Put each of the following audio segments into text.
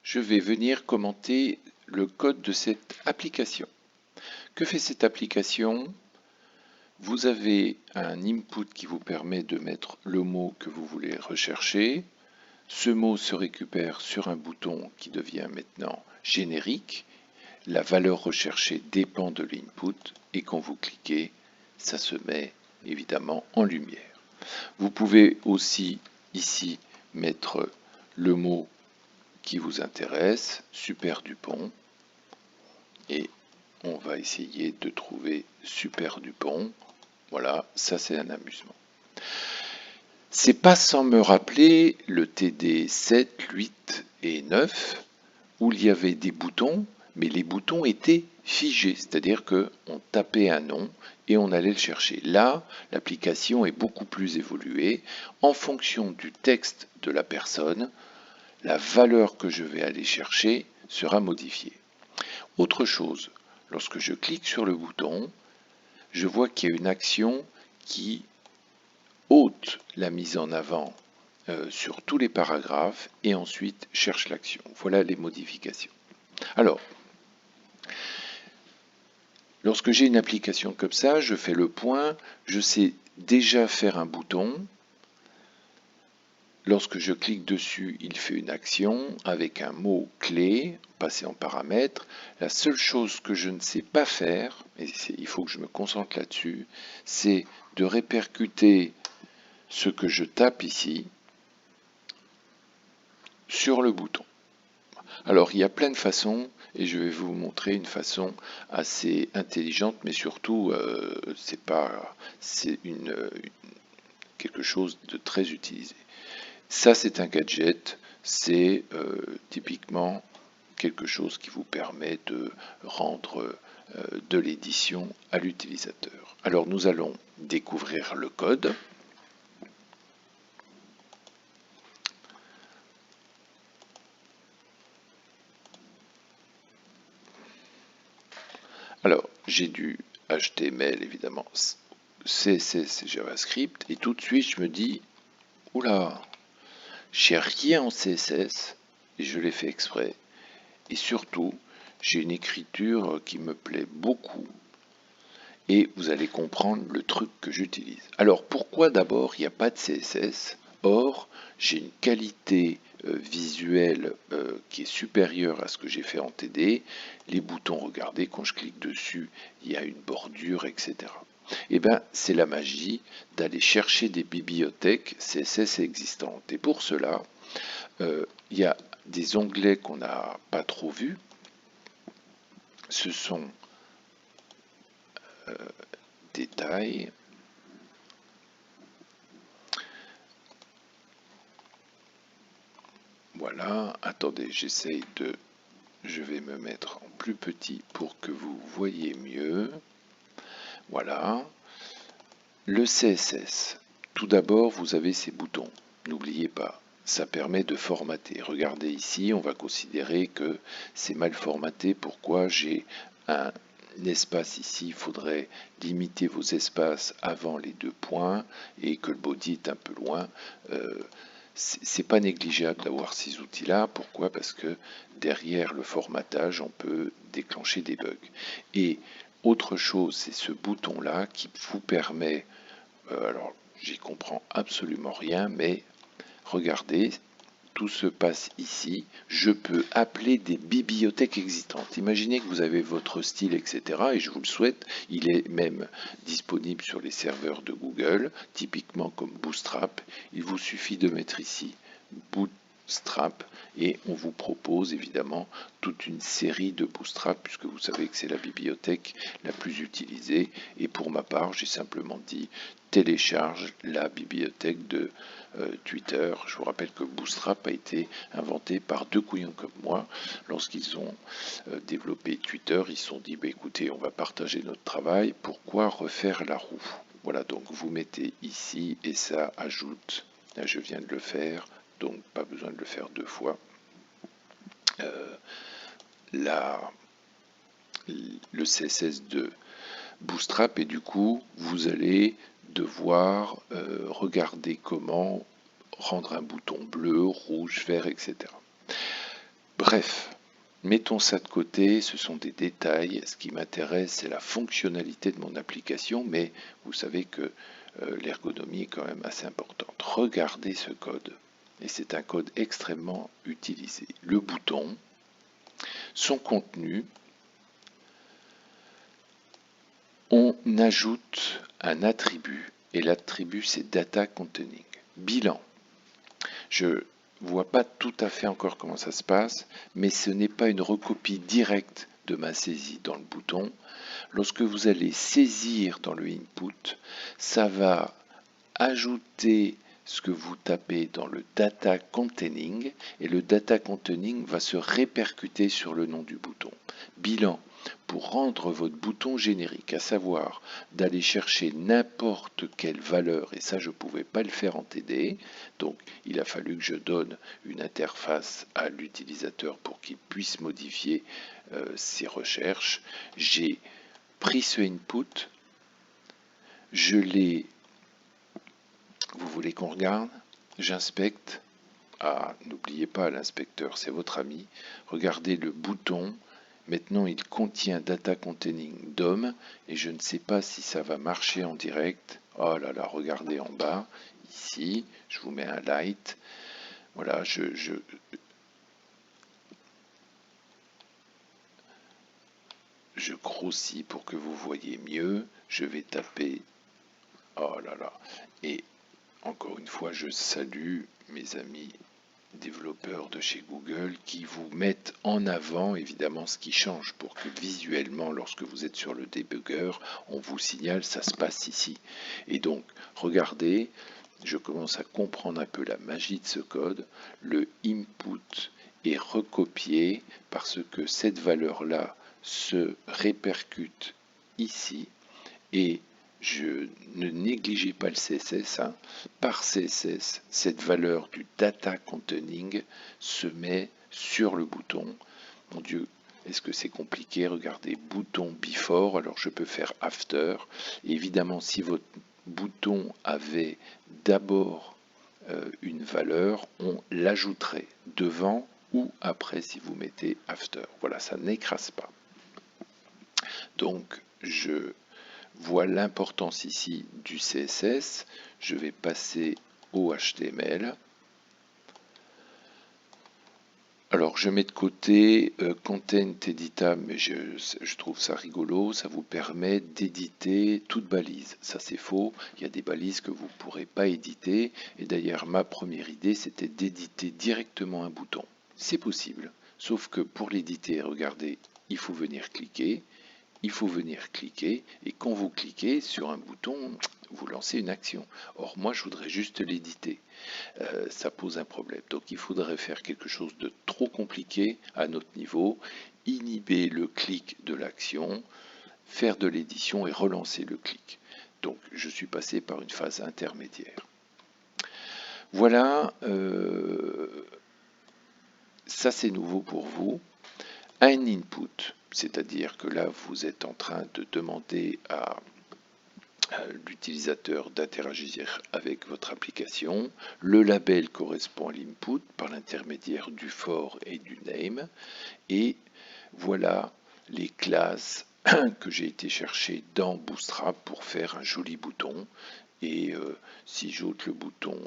je vais venir commenter le code de cette application. Que fait cette application? Vous avez un input qui vous permet de mettre le mot que vous voulez rechercher. Ce mot se récupère sur un bouton qui devient maintenant générique. La valeur recherchée dépend de l'input et quand vous cliquez, ça se met évidemment en lumière. Vous pouvez aussi ici mettre le mot qui vous intéresse, Super Dupont, et on va essayer de trouver Super Dupont. Voilà, ça c'est un amusement. C'est pas sans me rappeler le TD 7, 8 et 9 où il y avait des boutons, mais les boutons étaient figés, c'est-à-dire qu'on tapait un nom et on allait le chercher. Là, l'application est beaucoup plus évoluée. En fonction du texte de la personne, la valeur que je vais aller chercher sera modifiée. Autre chose, lorsque je clique sur le bouton, je vois qu'il y a une action qui ôte la mise en avant sur tous les paragraphes et ensuite cherche l'action. Voilà les modifications. Alors, lorsque j'ai une application comme ça, je fais le point, je sais déjà faire un bouton. Lorsque je clique dessus, il fait une action avec un mot clé, passé en paramètres. La seule chose que je ne sais pas faire, et il faut que je me concentre là-dessus, c'est de répercuter ce que je tape ici sur le bouton. Alors, il y a plein de façons, et je vais vous montrer une façon assez intelligente, mais surtout, c'est quelque chose de très utilisé. Ça, c'est un gadget, c'est typiquement quelque chose qui vous permet de rendre de l'édition à l'utilisateur. Alors, nous allons découvrir le code. Alors, j'ai du HTML, évidemment, CSS et JavaScript, et tout de suite, je me dis, oula, j'ai rien en CSS, et je l'ai fait exprès. Et surtout, j'ai une écriture qui me plaît beaucoup, et vous allez comprendre le truc que j'utilise. Alors, pourquoi d'abord il n'y a pas de CSS? Or, j'ai une qualité visuelle qui est supérieure à ce que j'ai fait en TD. Les boutons, regardez, quand je clique dessus, il y a une bordure, etc. Eh bien, c'est la magie d'aller chercher des bibliothèques CSS existantes. Et pour cela, il y a des onglets qu'on n'a pas trop vus. Ce sont détails. Voilà, attendez, je vais me mettre en plus petit pour que vous voyez mieux. Voilà. Le CSS. Tout d'abord, vous avez ces boutons. N'oubliez pas, ça permet de formater. Regardez ici, on va considérer que c'est mal formaté. Pourquoi j'ai un espace ici? Il faudrait limiter vos espaces avant les deux points et que le body est un peu loin. C'est pas négligeable d'avoir ces outils-là. Pourquoi? Parce que derrière le formatage, on peut déclencher des bugs. Et autre chose, c'est ce bouton-là qui vous permet, alors j'y comprends absolument rien, mais regardez, tout se passe ici. Je peux appeler des bibliothèques existantes. Imaginez que vous avez votre style, etc. Et je vous le souhaite, il est même disponible sur les serveurs de Google, typiquement comme Bootstrap. Il vous suffit de mettre ici Bootstrap et on vous propose évidemment toute une série de Bootstrap puisque vous savez que c'est la bibliothèque la plus utilisée. Et pour ma part, j'ai simplement dit télécharge la bibliothèque de Twitter. Je vous rappelle que Bootstrap a été inventé par deux couillons comme moi. Lorsqu'ils ont développé Twitter, ils se sont dit, bah, écoutez, on va partager notre travail, pourquoi refaire la roue? Voilà, donc vous mettez ici et ça ajoute, là je viens de le faire, donc pas besoin de le faire deux fois. Le CSS de Bootstrap et du coup vous allez devoir regarder comment rendre un bouton bleu, rouge, vert, etc. Bref, mettons ça de côté, ce sont des détails. Ce qui m'intéresse, c'est la fonctionnalité de mon application, mais vous savez que l'ergonomie est quand même assez importante. Regardez ce code, et c'est un code extrêmement utilisé. Le bouton, son contenu, on ajoute un attribut, et l'attribut c'est Data Containing. Bilan. Je ne vois pas tout à fait encore comment ça se passe, mais ce n'est pas une recopie directe de ma saisie dans le bouton. Lorsque vous allez saisir dans le input, ça va ajouter ce que vous tapez dans le data containing, et le data containing va se répercuter sur le nom du bouton. Bilan, pour rendre votre bouton générique, à savoir d'aller chercher n'importe quelle valeur, et ça je ne pouvais pas le faire en TD, donc il a fallu que je donne une interface à l'utilisateur pour qu'il puisse modifier ses recherches. J'ai pris ce input, je l'ai. Vous voulez qu'on regarde? J'inspecte. Ah, n'oubliez pas, l'inspecteur, c'est votre ami. Regardez le bouton. Maintenant, il contient Data Containing DOM et je ne sais pas si ça va marcher en direct. Oh là là, regardez en bas, ici, je vous mets un light. Voilà, je grossis pour que vous voyez mieux. Je vais taper. Oh là là. Et encore une fois, je salue mes amis développeurs de chez Google qui vous mettent en avant évidemment ce qui change pour que visuellement, lorsque vous êtes sur le debugger, on vous signale ça se passe ici. Et donc, regardez, je commence à comprendre un peu la magie de ce code. Le input est recopié parce que cette valeur-là se répercute ici et je ne négligez pas le CSS. Par CSS, cette valeur du data containing se met sur le bouton. Mon Dieu, est-ce que c'est compliqué? Regardez, bouton before, alors je peux faire after. Et évidemment, si votre bouton avait d'abord une valeur, on l'ajouterait devant ou après si vous mettez after. Voilà, ça n'écrase pas. Donc, je vois l'importance ici du CSS. Je vais passer au HTML. Alors, je mets de côté Content Editable, mais je trouve ça rigolo. Ça vous permet d'éditer toute balise. Ça, c'est faux. Il y a des balises que vous ne pourrez pas éditer. Et d'ailleurs, ma première idée, c'était d'éditer directement un bouton. C'est possible. Sauf que pour l'éditer, regardez, il faut venir cliquer. Il faut venir cliquer et quand vous cliquez sur un bouton, vous lancez une action. Or, moi, je voudrais juste l'éditer. Ça pose un problème. Donc, il faudrait faire quelque chose de trop compliqué à notre niveau, inhiber le clic de l'action, faire de l'édition et relancer le clic. Donc, je suis passé par une phase intermédiaire. Voilà, ça c'est nouveau pour vous. Un input, c'est-à-dire que là, vous êtes en train de demander à l'utilisateur d'interagir avec votre application. Le label correspond à l'input par l'intermédiaire du for et du name. Et voilà les classes que j'ai été chercher dans Bootstrap pour faire un joli bouton. Et si j'ôte le bouton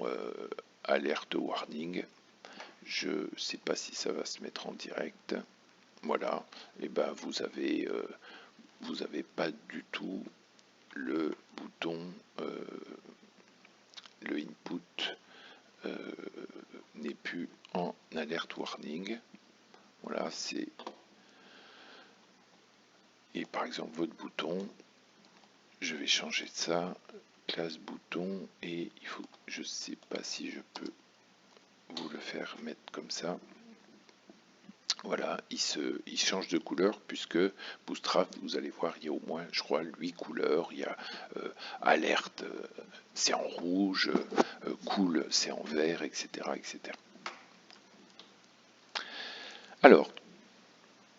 alerte warning, je ne sais pas si ça va se mettre en direct. Voilà, et ben vous avez pas du tout le bouton, le input n'est plus en alert warning. Voilà, c'est. Et par exemple, votre bouton, je vais changer de ça, classe bouton, et il faut, je ne sais pas si je peux vous le faire mettre comme ça. Voilà, il change de couleur puisque Bootstrap, vous allez voir, il y a au moins, je crois, 8 couleurs. Il y a alerte, c'est en rouge, cool, c'est en vert, etc., etc. Alors,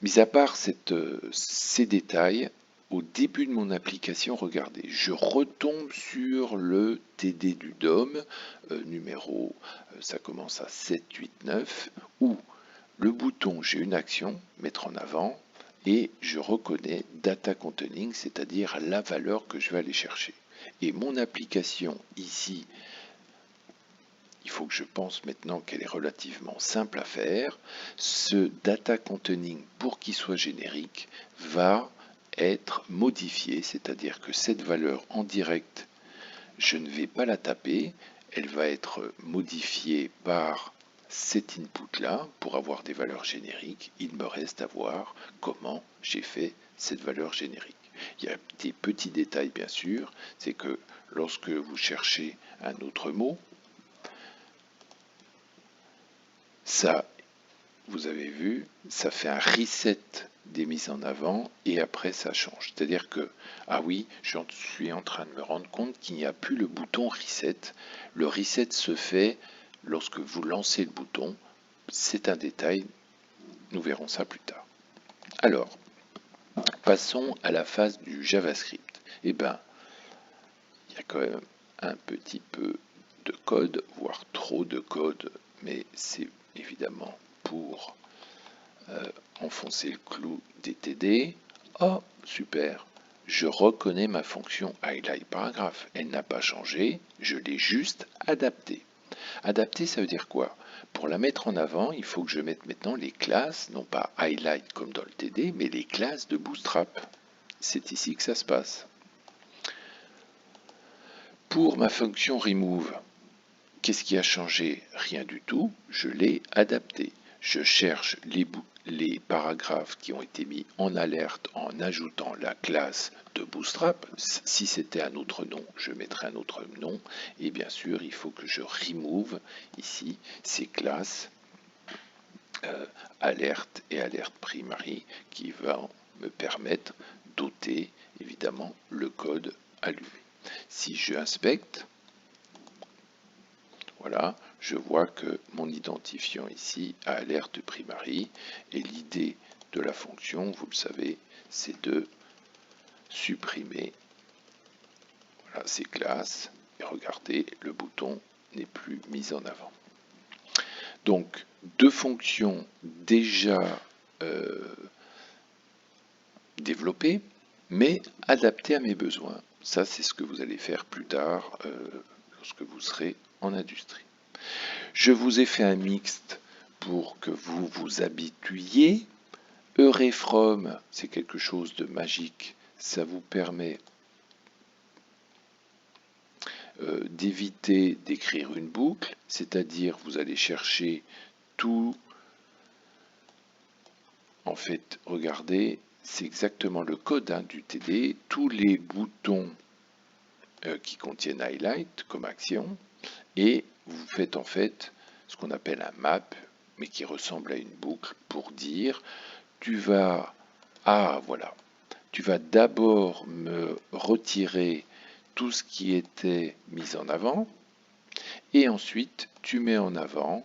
mis à part ces détails, au début de mon application, regardez, je retombe sur le TD du DOM, numéro, ça commence à 7, 8, 9, où Le bouton, j'ai une action, mettre en avant, et je reconnais data containing, c'est-à-dire la valeur que je vais aller chercher. Et mon application ici, il faut que je pense maintenant qu'elle est relativement simple à faire. Ce data containing, pour qu'il soit générique, va être modifié, c'est-à-dire que cette valeur en direct, je ne vais pas la taper, elle va être modifiée par cet input-là pour avoir des valeurs génériques. Il me reste à voir comment j'ai fait cette valeur générique. Il y a des petits détails bien sûr, c'est que lorsque vous cherchez un autre mot, ça, vous avez vu, ça fait un reset des mises en avant et après ça change. C'est-à-dire que, ah oui, je suis en train de me rendre compte qu'il n'y a plus le bouton reset. Le reset se fait lorsque vous lancez le bouton. C'est un détail, nous verrons ça plus tard. Alors, passons à la phase du JavaScript. Eh bien, il y a quand même un petit peu de code, voire trop de code, mais c'est évidemment pour enfoncer le clou des TD. Oh, super, je reconnais ma fonction highlight paragraphe. Elle n'a pas changé, je l'ai juste adaptée. Adapter, ça veut dire quoi? Pour la mettre en avant, il faut que je mette maintenant les classes, non pas highlight comme dans le TD, mais les classes de Bootstrap. C'est ici que ça se passe. Pour ma fonction remove, qu'est-ce qui a changé? Rien du tout, je l'ai adapté. Je cherche les paragraphes qui ont été mis en alerte en ajoutant la classe de Bootstrap. Si c'était un autre nom, je mettrais un autre nom. Et bien sûr, il faut que je remove ici ces classes alerte et alerte primary qui vont me permettre d'ôter évidemment le code allumé. Si je inspecte, voilà, je vois que mon identifiant ici a alerte primary et l'idée de la fonction, vous le savez, c'est de supprimer voilà, ces classes et regardez, le bouton n'est plus mis en avant. Donc, deux fonctions déjà développées, mais adaptées à mes besoins. Ça, c'est ce que vous allez faire plus tard lorsque vous serez en industrie. Je vous ai fait un mixte pour que vous vous habituiez. Eurefrom, c'est quelque chose de magique. Ça vous permet d'éviter d'écrire une boucle, c'est-à-dire vous allez chercher tout. En fait, regardez, c'est exactement le code du TD. Tous les boutons qui contiennent highlight comme action, et vous faites en fait ce qu'on appelle un map, mais qui ressemble à une boucle pour dire tu vas, voilà, tu vas d'abord me retirer tout ce qui était mis en avant, et ensuite tu mets en avant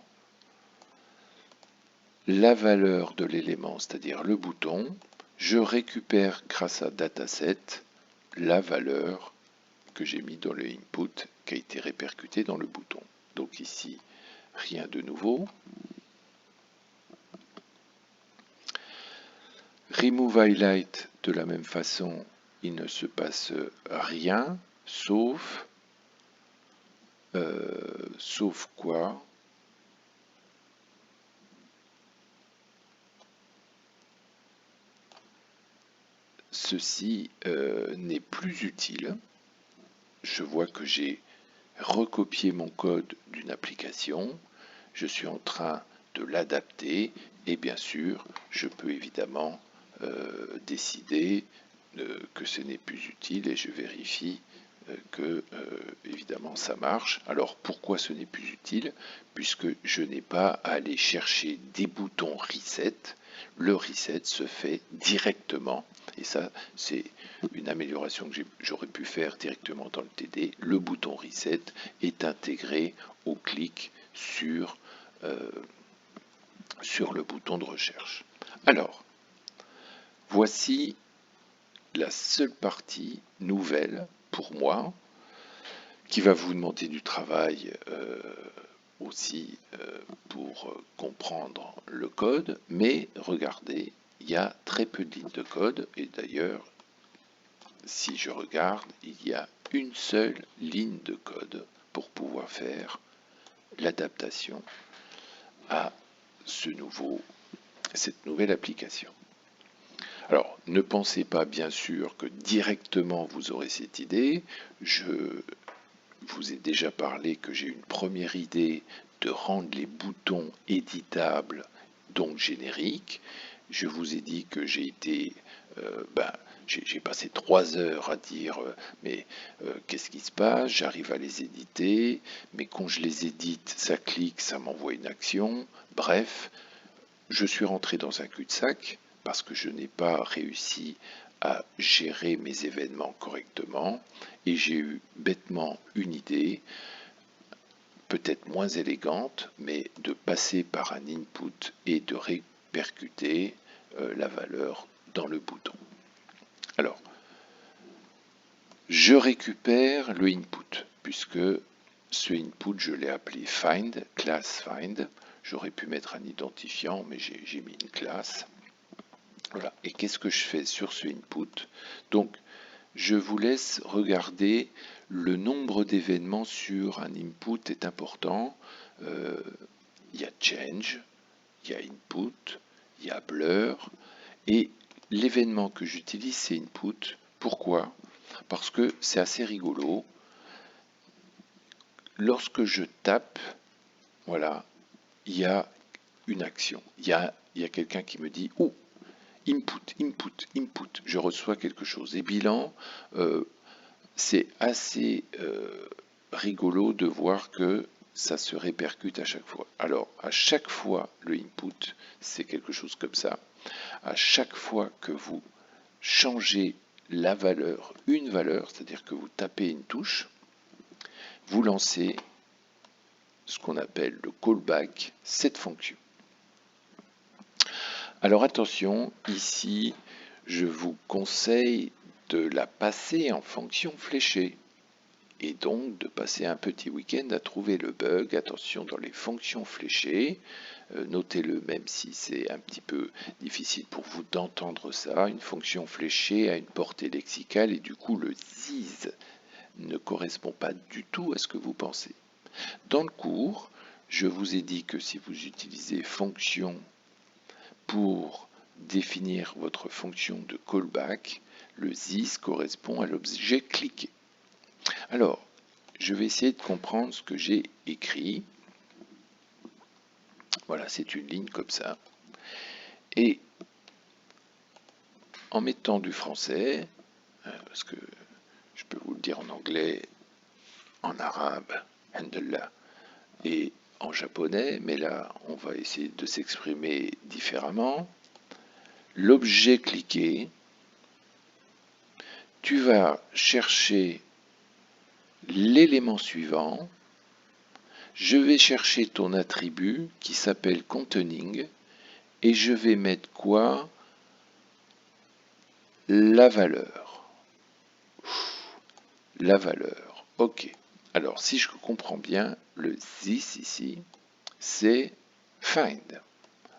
la valeur de l'élément, c'est-à-dire le bouton. Je récupère grâce à dataset la valeur que j'ai mis dans le input qui a été répercuté dans le bouton. Donc ici, rien de nouveau. Remove highlight, de la même façon, il ne se passe rien, sauf quoi? Ceci n'est plus utile. Je vois que j'ai recopié mon code d'une application. Je suis en train de l'adapter et bien sûr, je peux évidemment décider que ce n'est plus utile et je vérifie que évidemment ça marche. Alors pourquoi ce n'est plus utile? Puisque je n'ai pas à aller chercher des boutons reset. Le reset se fait directement et ça c'est une amélioration que j'aurais pu faire directement dans le TD. Le bouton reset est intégré au clic sur le bouton de recherche. Alors, voici la seule partie nouvelle pour moi qui va vous demander du travail aussi pour comprendre le code, mais regardez, il y a très peu de lignes de code, et d'ailleurs, si je regarde, il y a une seule ligne de code pour pouvoir faire l'adaptation à cette nouvelle application. Alors, ne pensez pas bien sûr que directement vous aurez cette idée. Je vous ai déjà parlé que j'ai une première idée de rendre les boutons éditables, donc génériques. Je vous ai dit que j'ai été, j'ai passé 3 heures à dire mais qu'est-ce qui se passe? J'arrive à les éditer, mais quand je les édite, ça clique, ça m'envoie une action. Bref, je suis rentré dans un cul-de-sac parce que je n'ai pas réussi à gérer mes événements correctement et j'ai eu bêtement une idée, peut-être moins élégante, mais de passer par un input et de répercuter la valeur dans le bouton. Alors, je récupère le input puisque ce input, je l'ai appelé find, class find. J'aurais pu mettre un identifiant, mais j'ai mis une classe. Voilà. Et qu'est-ce que je fais sur ce input? Donc, je vous laisse regarder le nombre d'événements sur un input est important. Il y a change, il y a input, il y a blur. Et l'événement que j'utilise, c'est input. Pourquoi? Parce que c'est assez rigolo. Lorsque je tape, voilà, il y a une action. Il y a quelqu'un qui me dit « Oh, input, input, input », je reçois quelque chose. Et bilan, c'est assez rigolo de voir que ça se répercute à chaque fois. Alors, à chaque fois, le input, c'est quelque chose comme ça. À chaque fois que vous changez la valeur, une valeur, c'est-à-dire que vous tapez une touche, vous lancez ce qu'on appelle le callback, cette fonction. Alors attention, ici, je vous conseille de la passer en fonction fléchée et donc de passer un petit week-end à trouver le bug. Attention dans les fonctions fléchées, notez-le même si c'est un petit peu difficile pour vous d'entendre ça. Une fonction fléchée a une portée lexicale et du coup le this ne correspond pas du tout à ce que vous pensez. Dans le cours, je vous ai dit que si vous utilisez fonction pour définir votre fonction de callback, le this correspond à l'objet cliqué. Alors, je vais essayer de comprendre ce que j'ai écrit. Voilà, c'est une ligne comme ça. Et en mettant du français, parce que je peux vous le dire en anglais, en arabe, alhamdoulilah, et en japonais, mais là, on va essayer de s'exprimer différemment. L'objet cliqué, tu vas chercher l'élément suivant. Je vais chercher ton attribut qui s'appelle containing et je vais mettre quoi? La valeur. La valeur. Ok. Alors, si je comprends bien, le this ici, c'est find.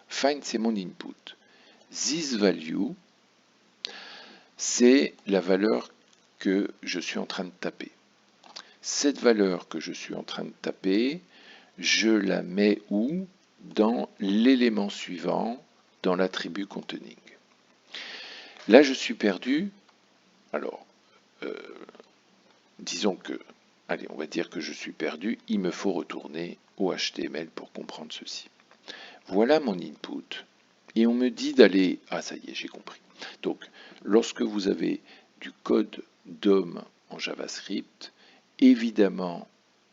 Find, c'est mon input. This value, c'est la valeur que je suis en train de taper. Cette valeur que je suis en train de taper, je la mets où? Dans l'élément suivant, dans l'attribut containing. Là, je suis perdu. Alors, disons que, allez, on va dire que je suis perdu. Il me faut retourner au HTML pour comprendre ceci. Voilà mon input. Et on me dit d'aller... Ah, ça y est, j'ai compris. Donc, lorsque vous avez du code DOM en JavaScript, évidemment,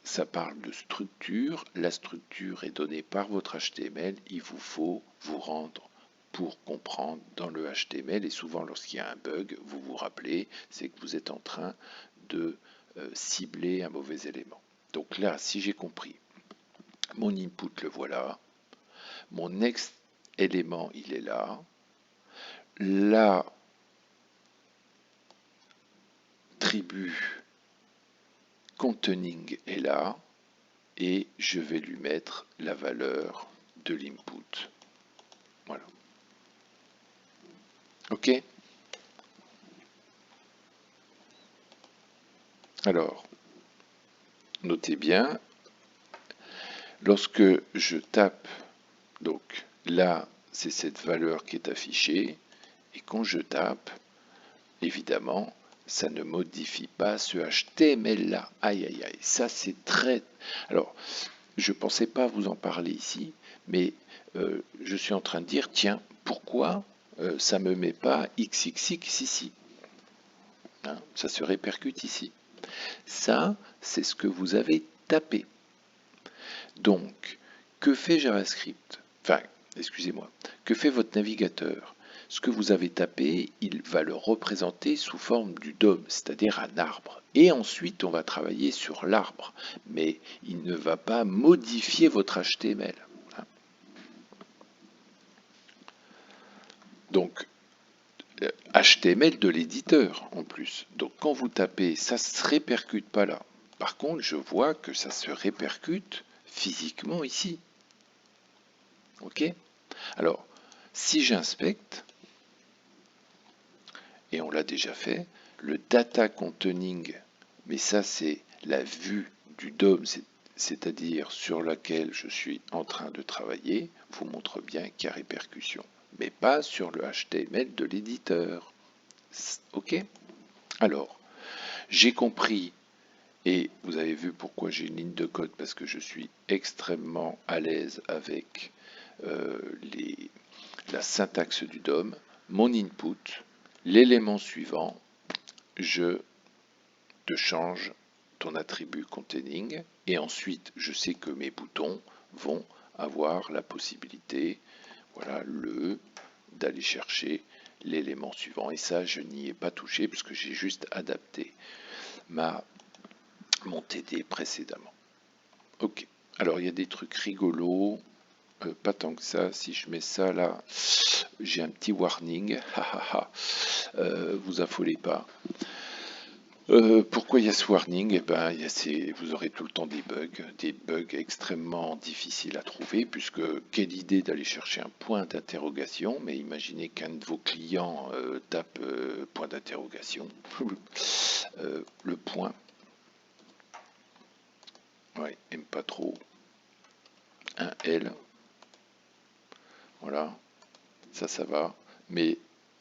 ça parle de structure. La structure est donnée par votre HTML. Il vous faut vous rendre pour comprendre dans le HTML. Et souvent, lorsqu'il y a un bug, vous vous rappelez, c'est que vous êtes en train de cibler un mauvais élément. Donc là, si j'ai compris, mon input, le voilà. Mon next élément, il est là. L'attribut containing est là. et je vais lui mettre la valeur de l'input. Voilà. OK? Alors, notez bien, lorsque je tape, donc là, c'est cette valeur qui est affichée, et quand je tape, évidemment, ça ne modifie pas ce HTML-là. Aïe, aïe, aïe, ça c'est très... Alors, je ne pensais pas vous en parler ici, mais je suis en train de dire, tiens, pourquoi ça ne me met pas XXX ici, hein, ça se répercute ici. Ça, c'est ce que vous avez tapé. Donc, que fait JavaScript? Enfin, excusez-moi, que fait votre navigateur? Ce que vous avez tapé, il va le représenter sous forme du DOM, c'est-à-dire un arbre. Et ensuite, on va travailler sur l'arbre, mais il ne va pas modifier votre HTML. Donc, HTML de l'éditeur en plus. Donc, quand vous tapez, ça ne se répercute pas là. Par contre, je vois que ça se répercute physiquement ici. OK? Alors, si j'inspecte, et on l'a déjà fait, le data containing, mais ça c'est la vue du DOM, c'est-à-dire sur laquelle je suis en train de travailler, vous montre bien qu'il y a répercussion, mais pas sur le HTML de l'éditeur. OK? Alors, j'ai compris, et vous avez vu pourquoi j'ai une ligne de code, parce que je suis extrêmement à l'aise avec la syntaxe du DOM, mon input, l'élément suivant, je te change ton attribut containing, et ensuite je sais que mes boutons vont avoir la possibilité, voilà, d'aller chercher l'élément suivant. Et ça, je n'y ai pas touché puisque j'ai juste adapté mon TD précédemment. Ok. Alors il y a des trucs rigolos. Pas tant que ça. Si je mets ça là, j'ai un petit warning. Vous affolez pas. Pourquoi il y a ce warning? Eh ben, vous aurez tout le temps des bugs extrêmement difficiles à trouver, puisque quelle idée d'aller chercher un point d'interrogation, mais imaginez qu'un de vos clients tape point d'interrogation, le point, ouais, aime pas trop, un L, voilà, ça va, mais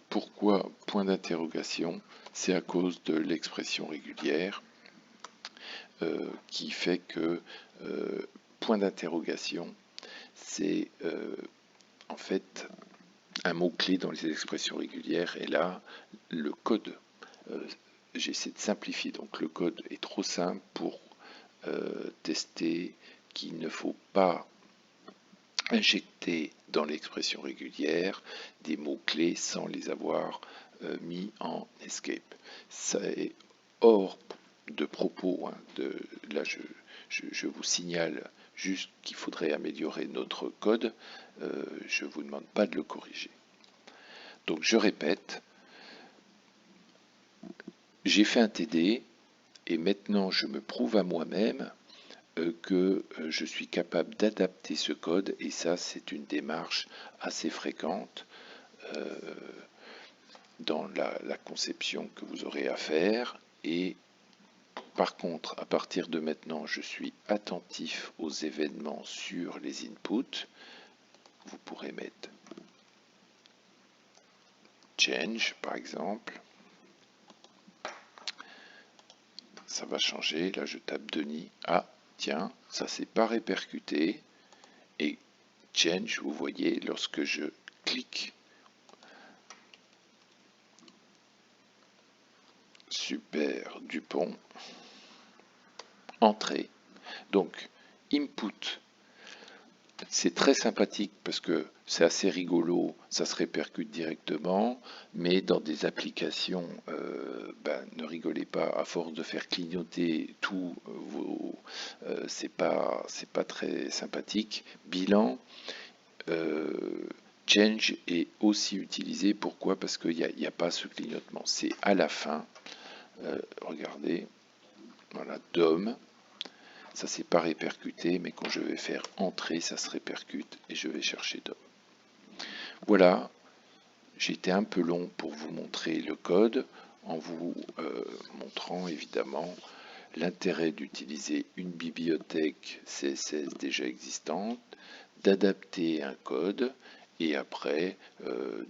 pourquoi point d'interrogation? C'est à cause de l'expression régulière, qui fait que point d'interrogation, c'est en fait un mot-clé dans les expressions régulières. Et là, le code, j'essaie de simplifier. Donc le code est trop simple pour tester qu'il ne faut pas injecter dans l'expression régulière des mots-clés sans les avoir mis en escape. Ça est hors de propos. Hein, là, je vous signale juste qu'il faudrait améliorer notre code. Je ne vous demande pas de le corriger. Donc je répète, j'ai fait un TD et maintenant je me prouve à moi-même que je suis capable d'adapter ce code, et ça c'est une démarche assez fréquente dans la conception que vous aurez à faire. Et par contre, à partir de maintenant, je suis attentif aux événements sur les inputs. Vous pourrez mettre change par exemple. Ça va changer. Là, je tape Denis. Ah, tiens, ça s'est pas répercuté. Et change, vous voyez, lorsque je clique, super Dupont, entrée. Donc, input, c'est très sympathique parce que c'est assez rigolo, ça se répercute directement, mais dans des applications, ne rigolez pas, à force de faire clignoter tout, c'est pas très sympathique. Bilan, change est aussi utilisé, pourquoi? Parce qu'il n'y a pas ce clignotement, c'est à la fin, regardez, voilà, DOM, Ça c'est pas répercuté, mais quand je vais faire entrer, ça se répercute et je vais chercher DOM. Voilà, j'ai été un peu long pour vous montrer le code, en vous montrant évidemment l'intérêt d'utiliser une bibliothèque CSS déjà existante, d'adapter un code et après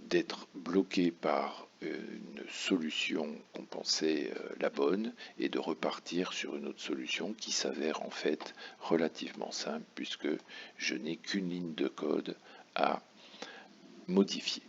d'être bloqué par une solution qu'on pensait la bonne et de repartir sur une autre solution qui s'avère en fait relativement simple puisque je n'ai qu'une ligne de code à modifier.